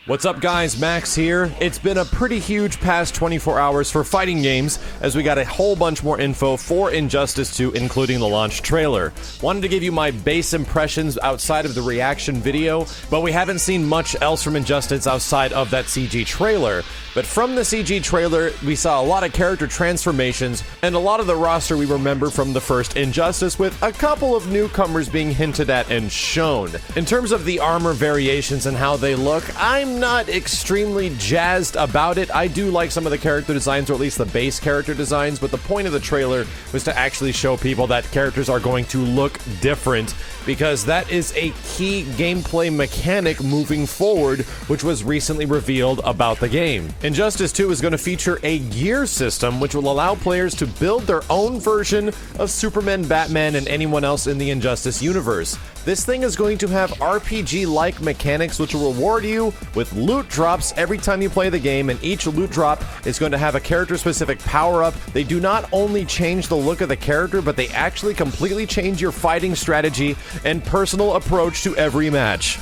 What's up guys, Max here. It's been a pretty huge past 24 hours for fighting games as we got a whole bunch more info for Injustice 2, including the launch trailer. Wanted to give you my base impressions outside of the reaction video, but we haven't seen much else from Injustice outside of that CG trailer. But from the CG trailer, we saw a lot of character transformations and a lot of the roster we remember from the first Injustice, with a couple of newcomers being hinted at and shown. In terms of the armor variations and how they look, I'm not extremely jazzed about it. I do like some of the character designs, or at least the base character designs, but the point of the trailer was to actually show people that characters are going to look different, because that is a key gameplay mechanic moving forward, which was recently revealed about the game. Injustice 2 is going to feature a gear system, which will allow players to build their own version of Superman, Batman, and anyone else in the Injustice universe. This thing is going to have RPG-like mechanics, which will reward you with loot drops every time you play the game, and each loot drop is going to have a character-specific power-up. They do not only change the look of the character, but they actually completely change your fighting strategy and personal approach to every match.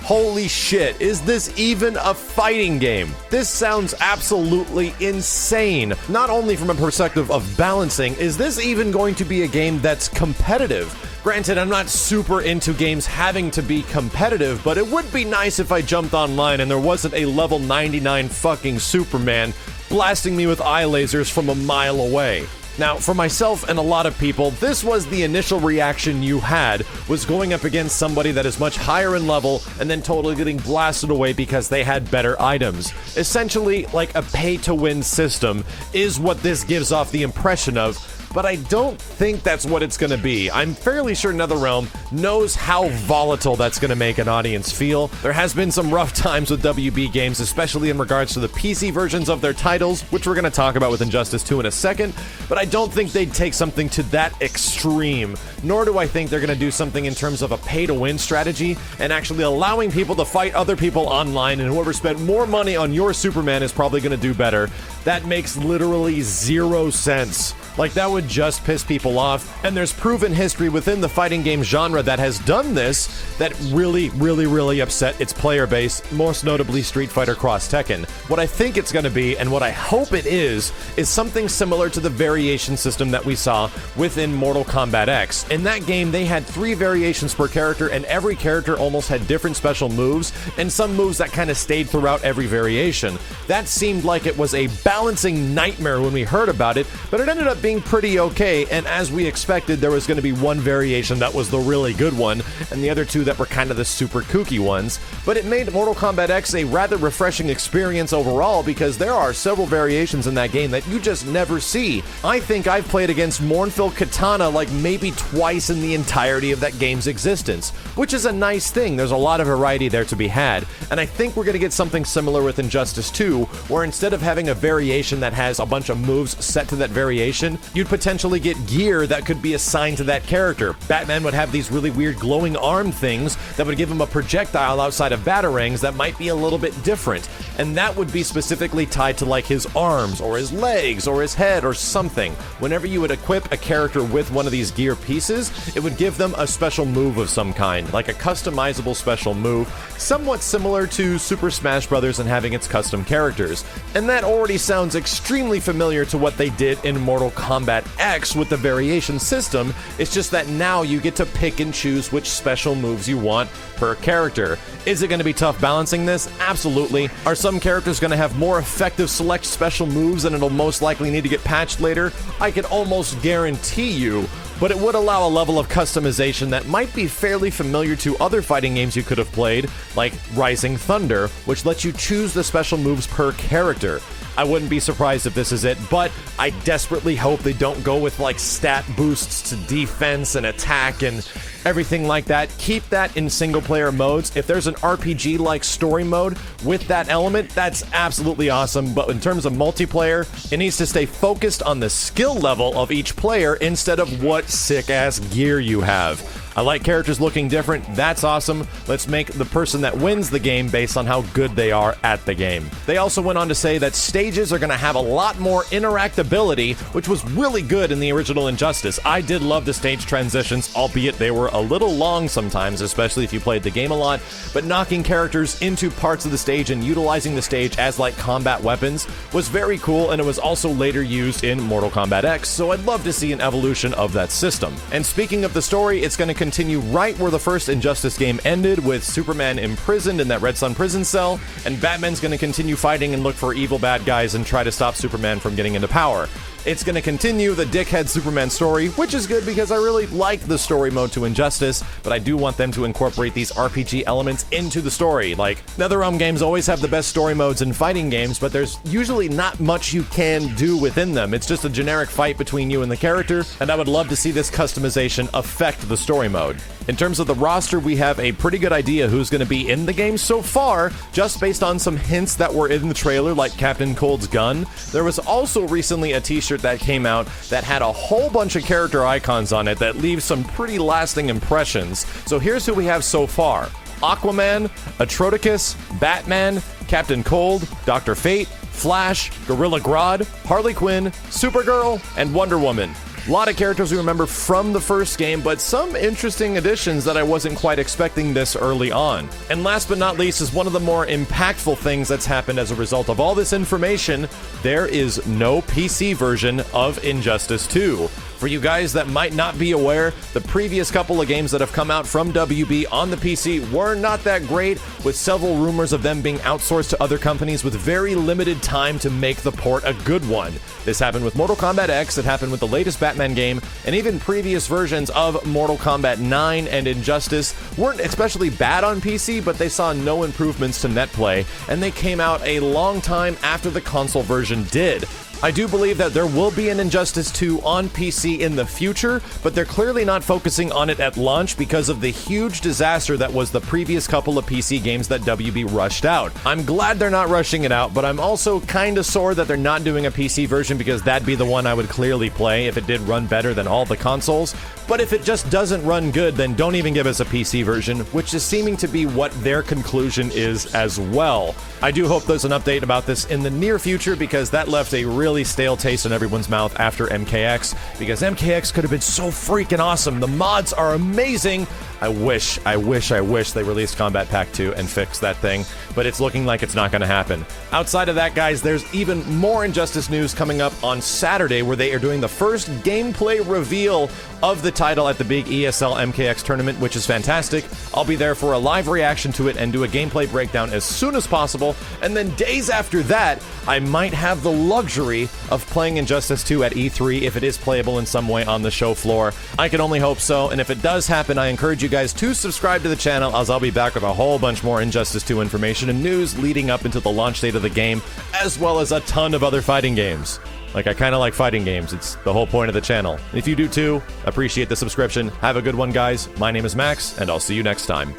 Holy shit, is this even a fighting game? This sounds absolutely insane. Not only from a perspective of balancing, is this even going to be a game that's competitive? Granted, I'm not super into games having to be competitive, but it would be nice if I jumped online and there wasn't a level 99 fucking Superman blasting me with eye lasers from a mile away. Now, for myself and a lot of people, this was the initial reaction you had, was going up against somebody that is much higher in level and then totally getting blasted away because they had better items. Essentially, like a pay-to-win system is what this gives off the impression of, but I don't think that's what it's going to be. I'm fairly sure NetherRealm knows how volatile that's going to make an audience feel. There has been some rough times with WB games, especially in regards to the PC versions of their titles, which we're going to talk about with Injustice 2 in a second, but I don't think they'd take something to that extreme, nor do I think they're going to do something in terms of a pay-to-win strategy and actually allowing people to fight other people online, and whoever spent more money on your Superman is probably going to do better. That makes literally zero sense. Like, that would just piss people off, and there's proven history within the fighting game genre that has done this that really upset its player base, most notably Street Fighter Cross Tekken. What I think it's going to be, and what I hope it is something similar to the variation system that we saw within Mortal Kombat X. In that game, they had 3 variations per character, and every character almost had different special moves, and some moves that kind of stayed throughout every variation. That seemed like it was a balancing nightmare when we heard about it, but it ended up being pretty okay, and as we expected, there was going to be one variation that was the really good one, and the other 2 that were kind of the super kooky ones. But it made Mortal Kombat X a rather refreshing experience overall, because there are several variations in that game that you just never see. I think I've played against Mournful Katana like maybe twice in the entirety of that game's existence, which is a nice thing. There's a lot of variety there to be had, and I think we're going to get something similar with Injustice 2, where instead of having a variation that has a bunch of moves set to that variation, you'd potentially get gear that could be assigned to that character. Batman would have these really weird glowing arm things that would give him a projectile outside of batarangs that might be a little bit different, and that would be specifically tied to like his arms or his legs or his head or something. Whenever you would equip a character with one of these gear pieces, it would give them a special move of some kind, like a customizable special move, somewhat similar to Super Smash Bros. And having its custom characters. And that already sounds extremely familiar to what they did in Mortal Kombat X with the variation system. It's just that now you get to pick and choose which special moves you want per character. Is it going to be tough balancing this? Absolutely. Are some characters going to have more effective select special moves and it'll most likely need to get patched later? I can almost guarantee you, but it would allow a level of customization that might be fairly familiar to other fighting games you could have played, like Rising Thunder, which lets you choose the special moves per character. I wouldn't be surprised if this is it, but I desperately hope they don't go with like stat boosts to defense and attack and everything like that. Keep that in single player modes. If there's an RPG like story mode with that element, that's absolutely awesome, but in terms of multiplayer, it needs to stay focused on the skill level of each player instead of what sick ass gear you have. I like characters looking different. That's awesome. Let's make the person that wins the game based on how good they are at the game. They also went on to say that stages are going to have a lot more interactability, which was really good in the original Injustice. I did love the stage transitions, albeit they were a little long sometimes, especially if you played the game a lot, but knocking characters into parts of the stage and utilizing the stage as like combat weapons was very cool, and it was also later used in Mortal Kombat X, so I'd love to see an evolution of that system. And speaking of the story, it's going to continue right where the first Injustice game ended, with Superman imprisoned in that Red Sun prison cell, and Batman's going to continue fighting and look for evil bad guys and try to stop Superman from getting into power. It's going to continue the dickhead Superman story, which is good because I really like the story mode to Injustice, but I do want them to incorporate these RPG elements into the story. Like, NetherRealm games always have the best story modes in fighting games, but there's usually not much you can do within them. It's just a generic fight between you and the character, and I would love to see this customization affect the story mode. In terms of the roster, we have a pretty good idea who's going to be in the game so far, just based on some hints that were in the trailer, like Captain Cold's gun. There was also recently a t-shirt that came out that had a whole bunch of character icons on it that leaves some pretty lasting impressions. So here's who we have so far: Aquaman, Atroticus, Batman, Captain Cold, Dr. Fate, Flash, Gorilla Grodd, Harley Quinn, Supergirl, and Wonder Woman. A lot of characters we remember from the first game, but some interesting additions that I wasn't quite expecting this early on. And last but not least is one of the more impactful things that's happened as a result of all this information: there is no PC version of Injustice 2. For you guys that might not be aware, the previous couple of games that have come out from WB on the PC were not that great, with several rumors of them being outsourced to other companies with very limited time to make the port a good one. This happened with Mortal Kombat X, it happened with the latest Batman game, and even previous versions of Mortal Kombat 9 and Injustice weren't especially bad on PC, but they saw no improvements to netplay, and they came out a long time after the console version did. I do believe that there will be an Injustice 2 on PC in the future, but they're clearly not focusing on it at launch because of the huge disaster that was the previous couple of PC games that WB rushed out. I'm glad they're not rushing it out, but I'm also kinda sore that they're not doing a PC version, because that'd be the one I would clearly play if it did run better than all the consoles. But if it just doesn't run good, then don't even give us a PC version, which is seeming to be what their conclusion is as well. I do hope there's an update about this in the near future, because that left a really stale taste in everyone's mouth after MKX, because MKX could have been so freaking awesome. The mods are amazing. I wish they released Combat Pack 2 and fixed that thing, but it's looking like it's not going to happen. Outside of that, guys, there's even more Injustice news coming up on Saturday, where they are doing the first gameplay reveal of the title at the big ESL MKX tournament, which is fantastic. I'll be there for a live reaction to it and do a gameplay breakdown as soon as possible, and then days after that, I might have the luxury of playing Injustice 2 at E3 if it is playable in some way on the show floor. I can only hope so, and if it does happen, I encourage you guys to subscribe to the channel, as I'll be back with a whole bunch more Injustice 2 information and news leading up into the launch date of the game, as well as a ton of other fighting games. Like, I kind of like fighting games. It's the whole point of the channel. If you do too, appreciate the subscription. Have a good one, guys. My name is Max, and I'll see you next time.